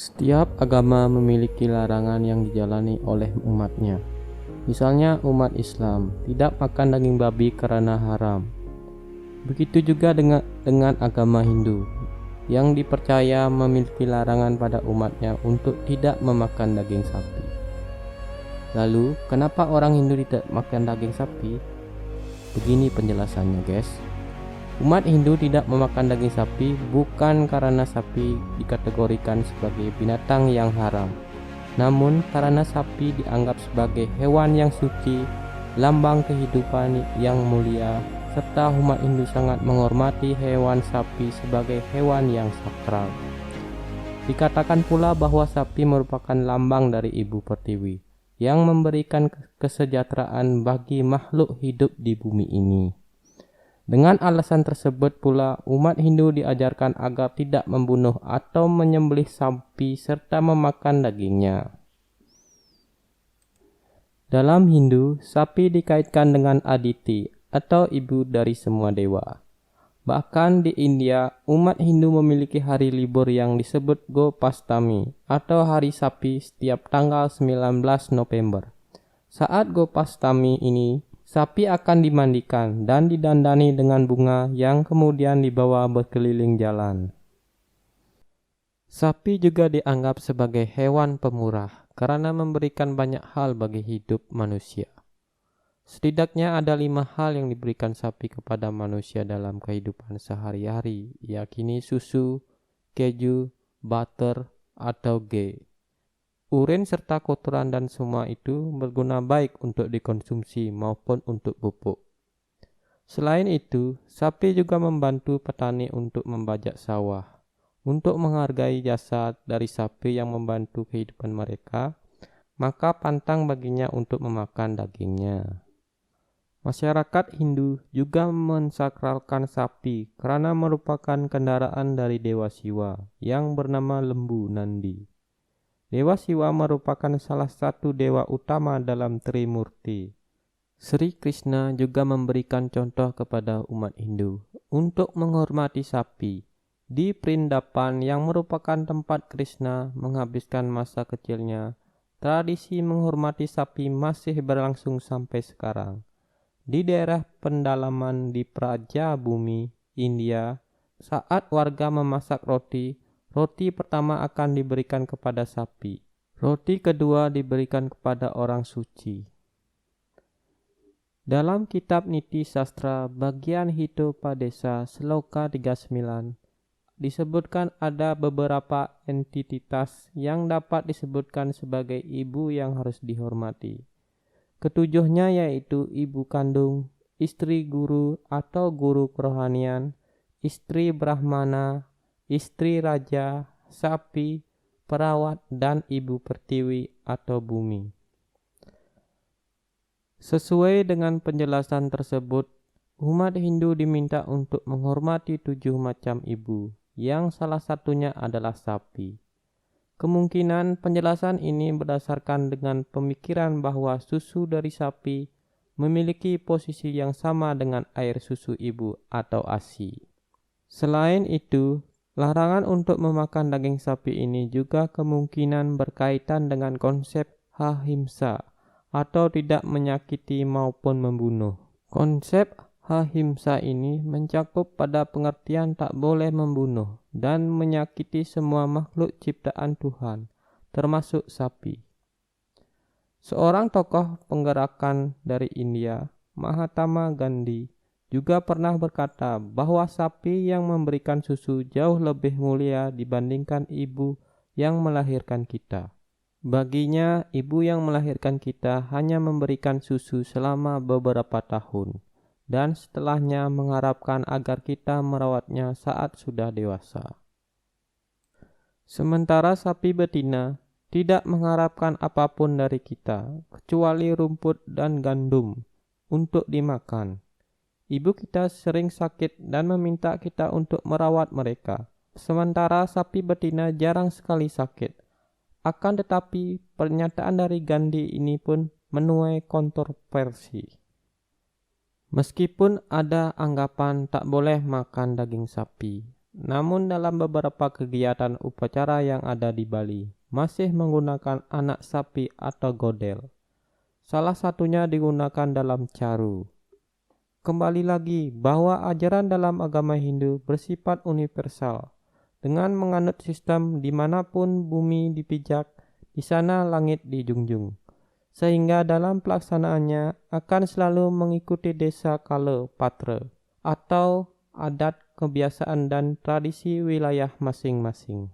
Setiap agama memiliki larangan yang dijalani oleh umatnya. Misalnya umat Islam tidak makan daging babi karena haram. Begitu juga dengan agama Hindu yang dipercaya memiliki larangan pada umatnya untuk tidak memakan daging sapi. Lalu, kenapa orang Hindu tidak makan daging sapi? Begini penjelasannya, guys. Umat Hindu tidak memakan daging sapi bukan karena sapi dikategorikan sebagai binatang yang haram, namun karena sapi dianggap sebagai hewan yang suci, lambang kehidupan yang mulia, serta umat Hindu sangat menghormati hewan sapi sebagai hewan yang sakral. Dikatakan pula bahwa sapi merupakan lambang dari Ibu Pertiwi yang memberikan kesejahteraan bagi makhluk hidup di bumi ini. Dengan alasan tersebut pula, umat Hindu diajarkan agar tidak membunuh atau menyembelih sapi serta memakan dagingnya. Dalam Hindu, sapi dikaitkan dengan Aditi atau ibu dari semua dewa. Bahkan di India, umat Hindu memiliki hari libur yang disebut Gopastami atau hari sapi setiap tanggal 19 November. Saat Gopastami ini, sapi akan dimandikan dan didandani dengan bunga yang kemudian dibawa berkeliling jalan. Sapi juga dianggap sebagai hewan pemurah karena memberikan banyak hal bagi hidup manusia. Setidaknya ada 5 hal yang diberikan sapi kepada manusia dalam kehidupan sehari-hari, yakni susu, keju, butter, atau ghee. Urin serta kotoran dan semua itu berguna baik untuk dikonsumsi maupun untuk pupuk. Selain itu, sapi juga membantu petani untuk membajak sawah. Untuk menghargai jasa dari sapi yang membantu kehidupan mereka, maka pantang baginya untuk memakan dagingnya. Masyarakat Hindu juga mensakralkan sapi karena merupakan kendaraan dari Dewa Siwa yang bernama Lembu Nandi. Dewa Siwa merupakan salah satu dewa utama dalam Trimurti. Sri Krishna juga memberikan contoh kepada umat Hindu untuk menghormati sapi. Di Prindapan yang merupakan tempat Krishna menghabiskan masa kecilnya, tradisi menghormati sapi masih berlangsung sampai sekarang. Di daerah pendalaman di Praja Bumi, India, saat warga memasak roti pertama akan diberikan kepada sapi. Roti kedua diberikan kepada orang suci. Dalam kitab Niti Sastra bagian Hitopadesa Sloka 39 disebutkan ada beberapa entitas yang dapat disebutkan sebagai ibu yang harus dihormati. Ketujuhnya yaitu ibu kandung, istri guru atau guru kerohanian, istri Brahmana, istri raja, sapi, perawat, dan ibu pertiwi atau bumi. Sesuai dengan penjelasan tersebut, umat Hindu diminta untuk menghormati 7 macam ibu, yang salah satunya adalah sapi. Kemungkinan penjelasan ini berdasarkan dengan pemikiran bahwa susu dari sapi memiliki posisi yang sama dengan air susu ibu atau ASI. Selain itu, larangan untuk memakan daging sapi ini juga kemungkinan berkaitan dengan konsep ahimsa atau tidak menyakiti maupun membunuh. Konsep ahimsa ini mencakup pada pengertian tak boleh membunuh dan menyakiti semua makhluk ciptaan Tuhan, termasuk sapi. Seorang tokoh penggerakan dari India, Mahatma Gandhi, juga pernah berkata bahwa sapi yang memberikan susu jauh lebih mulia dibandingkan ibu yang melahirkan kita. Baginya, ibu yang melahirkan kita hanya memberikan susu selama beberapa tahun, dan setelahnya mengharapkan agar kita merawatnya saat sudah dewasa. Sementara sapi betina tidak mengharapkan apapun dari kita, kecuali rumput dan gandum untuk dimakan. Ibu kita sering sakit dan meminta kita untuk merawat mereka. Sementara sapi betina jarang sekali sakit. Akan tetapi, pernyataan dari Gandhi ini pun menuai kontroversi. Meskipun ada anggapan tak boleh makan daging sapi, Namun dalam beberapa kegiatan upacara yang ada di Bali, masih menggunakan anak sapi atau godel. Salah satunya digunakan dalam caru. Kembali lagi bahwa ajaran dalam agama Hindu bersifat universal, dengan menganut sistem dimanapun bumi dipijak, di sana langit dijunjung. Sehingga dalam pelaksanaannya akan selalu mengikuti desa kala patra atau adat, kebiasaan dan tradisi wilayah masing-masing.